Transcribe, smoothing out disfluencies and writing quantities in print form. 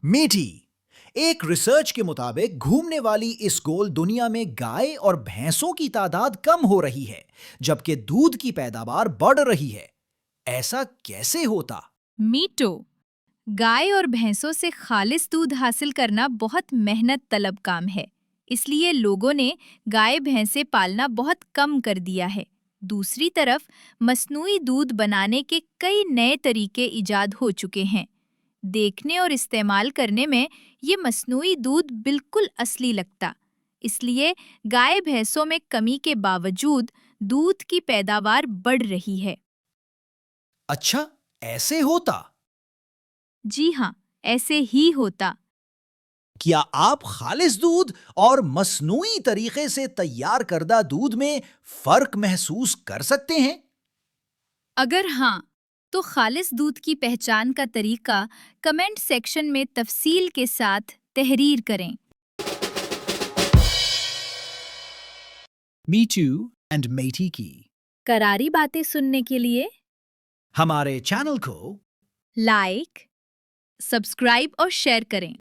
میٹھی ایک ریسرچ کے مطابق گھومنے والی اس گول دنیا میں گائے اور بھینسوں کی تعداد کم ہو رہی ہے جبکہ دودھ کی پیداوار بڑھ رہی ہے۔ ایسا کیسے ہوتا؟ میٹو گائے اور بھینسوں سے خالص دودھ حاصل کرنا بہت محنت طلب کام ہے، اس لیے لوگوں نے گائے بھینسیں پالنا بہت کم کر دیا ہے۔ دوسری طرف مصنوعی دودھ بنانے کے کئی نئے طریقے ایجاد ہو چکے ہیں۔ دیکھنے اور استعمال کرنے میں یہ مصنوعی دودھ بالکل اصلی لگتا، اس لیے گائے بھینسوں میں کمی کے باوجود دودھ کی پیداوار بڑھ رہی ہے۔ اچھا، ایسے ہوتا؟ جی ہاں، ایسے ہی ہوتا۔ کیا آپ خالص دودھ اور مصنوعی طریقے سے تیار کردہ دودھ میں فرق محسوس کر سکتے ہیں؟ اگر ہاں، تو خالص دودھ کی پہچان کا طریقہ کمنٹ سیکشن میں تفصیل کے ساتھ تحریر کریں۔ میٹو اینڈ میٹھی کی کراری باتیں سننے کے لیے ہمارے چینل کو لائک، سبسکرائب اور شیئر کریں۔